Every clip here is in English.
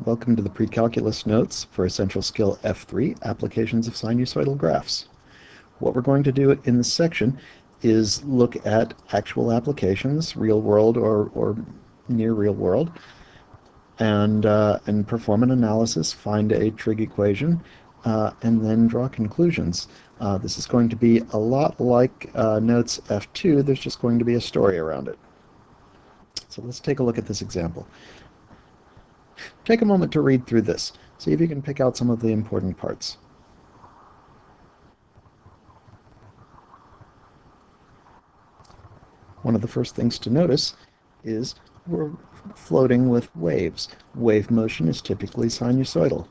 Welcome to the pre-calculus notes for Essential Skill F3, Applications of Sinusoidal Graphs. What we're going to do in this section is look at actual applications, real world or near real world, and perform an analysis, find a trig equation, and then draw conclusions. This is going to be a lot like notes F2, there's just going to be a story around it. So let's take a look at this example. Take a moment to read through this. See if you can pick out some of the important parts. One of the first things to notice is we're floating with waves. Wave motion is typically sinusoidal.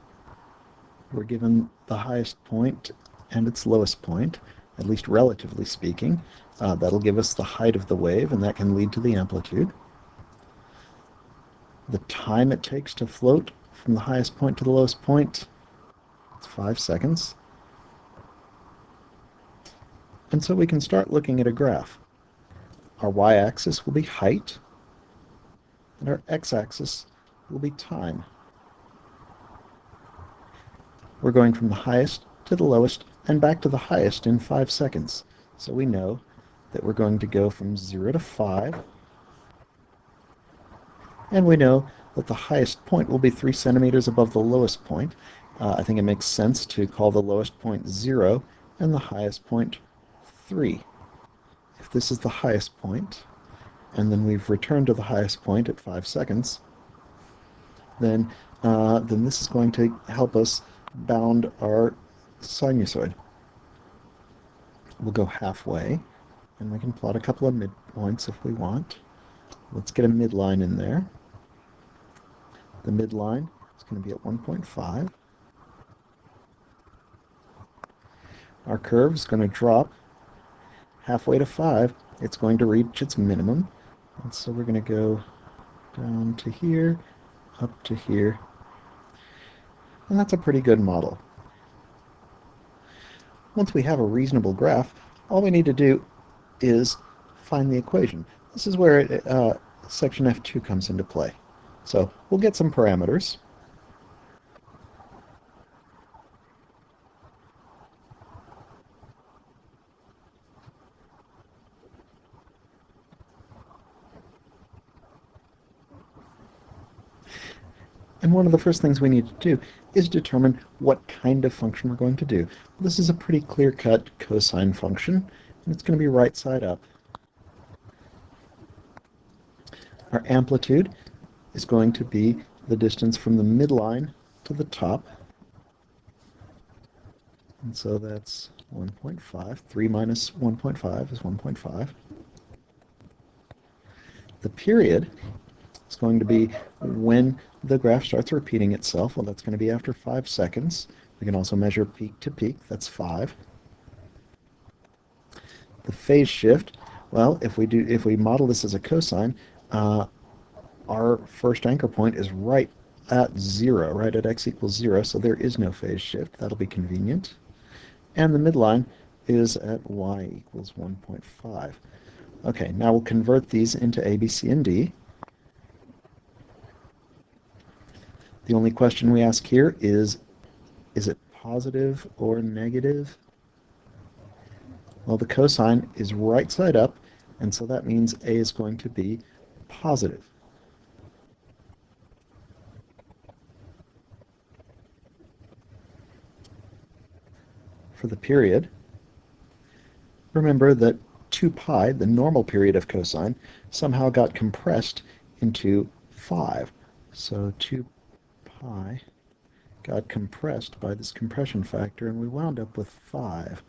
We're given the highest point and its lowest point, at least relatively speaking. That'll give us the height of the wave, and that can lead to the amplitude. The time it takes to float from the highest point to the lowest point, it's 5 seconds. And so we can start looking at a graph. Our y-axis will be height, and our x-axis will be time. We're going from the highest to the lowest and back to the highest in 5 seconds. So we know that we're going to go from 0 to 5, and we know that the highest point will be 3 centimeters above the lowest point. I think it makes sense to call the lowest point 0 and the highest point 3. If this is the highest point, and then we've returned to the highest point at 5 seconds, then this is going to help us bound our sinusoid. We'll go halfway, and we can plot a couple of midpoints if we want. Let's get a midline in there. The midline is going to be at 1.5. Our curve is going to drop halfway to 5. It's going to reach its minimum. And so we're going to go down to here, up to here. And that's a pretty good model. Once we have a reasonable graph, all we need to do is find the equation. This is where section F2 comes into play. So we'll get some parameters. And one of the first things we need to do is determine what kind of function we're going to do. This is a pretty clear-cut cosine function, and it's going to be right side up. Our amplitude is going to be the distance from the midline to the top. And so that's 1.5. 3 minus 1.5 is 1.5. The period is going to be when the graph starts repeating itself. Well, that's going to be after 5 seconds. We can also measure peak to peak. That's 5. The phase shift, well, if we model this as a cosine, our first anchor point is right at 0, right at x equals 0, so there is no phase shift. That'll be convenient. And the midline is at y equals 1.5. Okay, now we'll convert these into A, B, C, and D. The only question we ask here is it positive or negative? Well, the cosine is right side up, and so that means A is going to be positive. For the period, remember that 2 pi, the normal period of cosine, somehow got compressed into 5. So 2 pi got compressed by this compression factor, and we wound up with 5.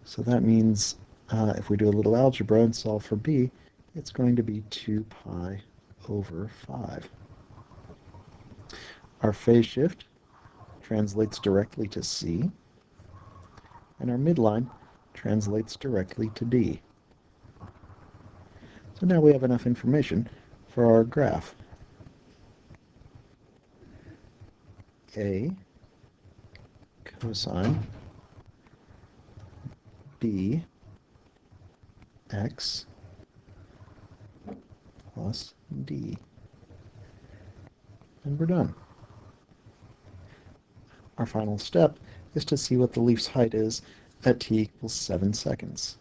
So that means if we do a little algebra and solve for b, it's going to be 2 pi over 5. Our phase shift translates directly to c, and our midline translates directly to d. So now we have enough information for our graph. A cosine b x plus d. And we're done. Our final step is to see what the leaf's height is at t equals 7 seconds.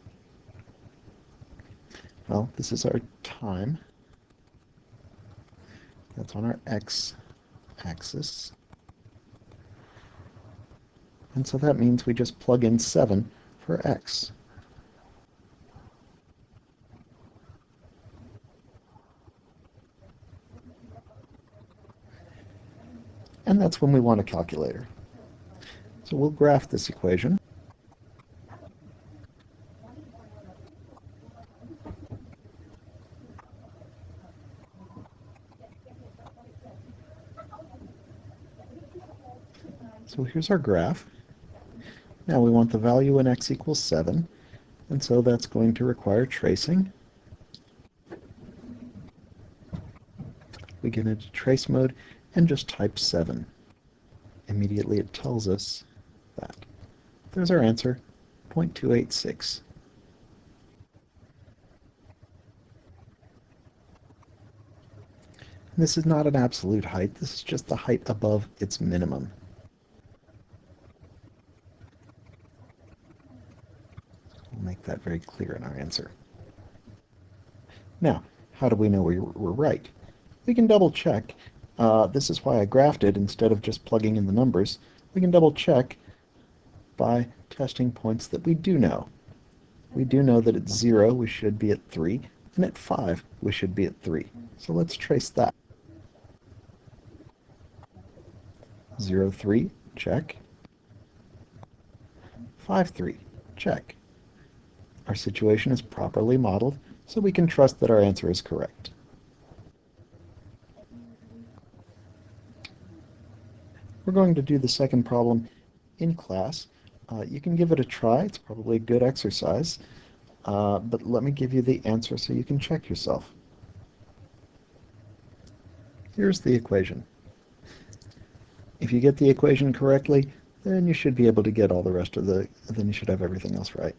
Well, this is our time. That's on our x-axis. And so that means we just plug in 7 for x. And that's when we want a calculator. So we'll graph this equation. So here's our graph. Now we want the value when x equals 7, and so that's going to require tracing. We get into trace mode and just type 7. Immediately it tells us that. There's our answer, 0.286. This is not an absolute height, this is just the height above its minimum. We'll make that very clear in our answer. Now, how do we know we're right? We can double check. This is why I graphed it instead of just plugging in the numbers. We can double check by testing points that we do know. We do know that at 0 we should be at 3, and at 5 we should be at 3. So let's trace that. 0, 3, check. 5, 3, check. Our situation is properly modeled, so we can trust that our answer is correct. We're going to do the second problem in class. You can give it a try. It's probably a good exercise. But let me give you the answer so you can check yourself. Here's the equation. If you get the equation correctly, then you should be able to get all the rest of then you should have everything else right.